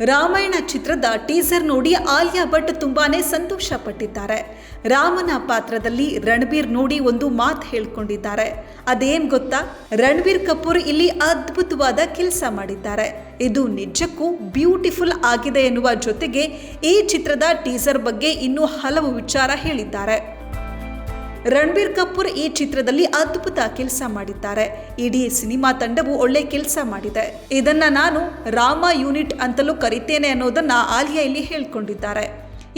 ರಾಮಾಯಣ ಚಿತ್ರದ ಟೀಸರ್ ನೋಡಿ ಆಲಿಯಾ ಭಟ್ ತುಂಬಾನೇ ಸಂತೋಷ ಪಟ್ಟಿದ್ದಾರೆ. ರಾಮನ ಪಾತ್ರದಲ್ಲಿ ರಣಬೀರ್ ನೋಡಿ ಒಂದು ಮಾತು ಹೇಳ್ಕೊಂಡಿದ್ದಾರೆ. ಅದೇನ್ ಗೊತ್ತಾ, ರಣಬೀರ್ ಕಪೂರ್ ಇಲ್ಲಿ ಅದ್ಭುತವಾದ ಕೆಲಸ ಮಾಡಿದ್ದಾರೆ. ಇದು ನಿಜಕ್ಕೂ ಬ್ಯೂಟಿಫುಲ್ ಆಗಿದೆ ಎನ್ನುವ ಜೊತೆಗೆ ಈ ಚಿತ್ರದ ಟೀಸರ್ ಬಗ್ಗೆ ಇನ್ನೂ ಹಲವು ವಿಚಾರ ಹೇಳಿದ್ದಾರೆ. ರಣಬೀರ್ ಕಪೂರ್ ಈ ಚಿತ್ರದಲ್ಲಿ ಅದ್ಭುತ ಕೆಲಸ ಮಾಡಿದ್ದಾರೆ. ಇಡೀ ಸಿನಿಮಾ ತಂಡವು ಒಳ್ಳೆ ಕೆಲಸ ಮಾಡಿದೆ. ಇದನ್ನ ನಾನು ರಾಮ ಯೂನಿಟ್ ಅಂತಲೂ ಕರಿತೇನೆ ಅನ್ನೋದನ್ನ ಆಲಿಯಾ ಇಲ್ಲಿ ಹೇಳ್ಕೊಂಡಿದ್ದಾರೆ.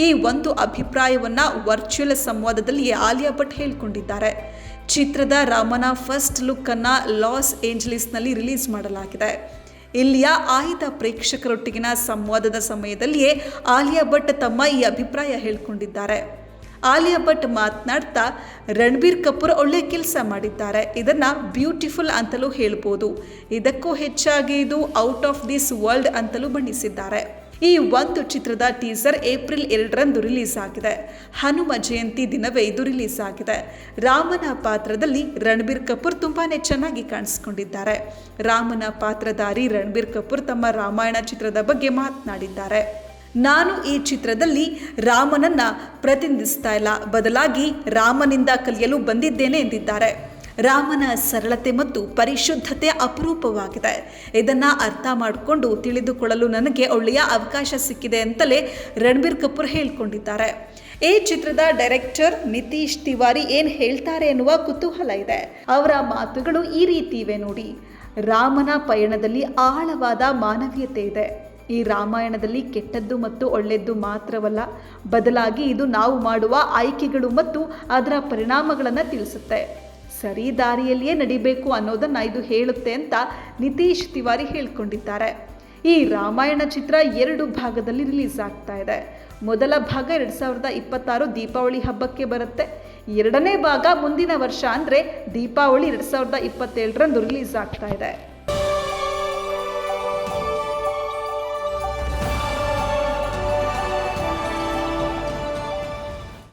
ಈ ಒಂದು ಅಭಿಪ್ರಾಯವನ್ನ ವರ್ಚುವಲ್ ಸಂವಾದದಲ್ಲಿ ಆಲಿಯಾ ಭಟ್ ಹೇಳ್ಕೊಂಡಿದ್ದಾರೆ. ಚಿತ್ರದ ರಾಮನ ಫಸ್ಟ್ ಲುಕ್ ಅನ್ನ ಲಾಸ್ ಏಂಜಲೀಸ್ನಲ್ಲಿ ರಿಲೀಸ್ ಮಾಡಲಾಗಿದೆ. ಇಲ್ಲಿಯ ಆಯ್ದ ಪ್ರೇಕ್ಷಕರೊಟ್ಟಿಗಿನ ಸಂವಾದದ ಸಮಯದಲ್ಲಿಯೇ ಆಲಿಯಾ ಭಟ್ ತಮ್ಮ ಈ ಅಭಿಪ್ರಾಯ ಹೇಳ್ಕೊಂಡಿದ್ದಾರೆ. ಆಲಿಯಾ ಭಟ್ ಮಾತನಾಡ್ತಾ, ರಣಬೀರ್ ಕಪೂರ್ ಒಳ್ಳೆ ಕೆಲಸ ಮಾಡಿದ್ದಾರೆ. ಇದನ್ನ ಬ್ಯೂಟಿಫುಲ್ ಅಂತಲೂ ಹೇಳ್ಬೋದು. ಇದಕ್ಕೂ ಹೆಚ್ಚಾಗಿ ಇದು ಔಟ್ ಆಫ್ ದಿಸ್ ವರ್ಲ್ಡ್ ಅಂತಲೂ ಬಣ್ಣಿಸಿದ್ದಾರೆ. ಈ ಒಂದು ಚಿತ್ರದ ಟೀಸರ್ ಏಪ್ರಿಲ್ 2ರಂದು ರಿಲೀಸ್ ಆಗಿದೆ. ಹನುಮ ಜಯಂತಿ ದಿನವೇ ಇದು ರಿಲೀಸ್ ಆಗಿದೆ. ರಾಮನ ಪಾತ್ರದಲ್ಲಿ ರಣಬೀರ್ ಕಪೂರ್ ತುಂಬಾನೇ ಚೆನ್ನಾಗಿ ಕಾಣಿಸ್ಕೊಂಡಿದ್ದಾರೆ. ರಾಮನ ಪಾತ್ರಧಾರಿ ರಣಬೀರ್ ಕಪೂರ್ ತಮ್ಮ ರಾಮಾಯಣ ಚಿತ್ರದ ಬಗ್ಗೆ ಮಾತನಾಡಿದ್ದಾರೆ. ನಾನು ಈ ಚಿತ್ರದಲ್ಲಿ ರಾಮನನ್ನ ಪ್ರತಿನಿಧಿಸ್ತಾ ಇಲ್ಲ, ಬದಲಾಗಿ ರಾಮನಿಂದ ಕಲಿಯಲು ಬಂದಿದ್ದೇನೆ ಎಂದಿದ್ದಾರೆ. ರಾಮನ ಸರಳತೆ ಮತ್ತು ಪರಿಶುದ್ಧತೆ ಅಪರೂಪವಾಗಿದೆ. ಇದನ್ನ ಅರ್ಥ ಮಾಡಿಕೊಂಡು ತಿಳಿದುಕೊಳ್ಳಲು ನನಗೆ ಒಳ್ಳೆಯ ಅವಕಾಶ ಸಿಕ್ಕಿದೆ ಅಂತಲೇ ರಣಬೀರ್ ಕಪೂರ್ ಹೇಳ್ಕೊಂಡಿದ್ದಾರೆ. ಈ ಚಿತ್ರದ ಡೈರೆಕ್ಟರ್ ನಿತೀಶ್ ತಿವಾರಿ ಏನ್ ಹೇಳ್ತಾರೆ ಎನ್ನುವ ಕುತೂಹಲ ಇದೆ. ಅವರ ಮಾತುಗಳು ಈ ರೀತಿ ಇವೆ ನೋಡಿ. ರಾಮನ ಪಯಣದಲ್ಲಿ ಆಳವಾದ ಮಾನವೀಯತೆ ಇದೆ. ಈ ರಾಮಾಯಣದಲ್ಲಿ ಕೆಟ್ಟದ್ದು ಮತ್ತು ಒಳ್ಳೆಯದು ಮಾತ್ರವಲ್ಲ, ಬದಲಾಗಿ ಇದು ನಾವು ಮಾಡುವ ಆಯ್ಕೆಗಳು ಮತ್ತು ಅದರ ಪರಿಣಾಮಗಳನ್ನು ತಿಳಿಸುತ್ತೆ. ಸರಿ ದಾರಿಯಲ್ಲಿಯೇ ನಡಿಬೇಕು ಅನ್ನೋದನ್ನು ಇದು ಹೇಳುತ್ತೆ ಅಂತ ನಿತೀಶ್ ತಿವಾರಿ ಹೇಳ್ಕೊಂಡಿದ್ದಾರೆ. ಈ ರಾಮಾಯಣ ಚಿತ್ರ 2 ಭಾಗದಲ್ಲಿ ರಿಲೀಸ್ ಆಗ್ತಾ ಇದೆ. ಮೊದಲ ಭಾಗ 2026 ದೀಪಾವಳಿ ಹಬ್ಬಕ್ಕೆ ಬರುತ್ತೆ. 2ನೇ ಭಾಗ ಮುಂದಿನ ವರ್ಷ ಅಂದರೆ ದೀಪಾವಳಿ 2027ರಂದು ರಿಲೀಸ್ ಆಗ್ತಾ ಇದೆ.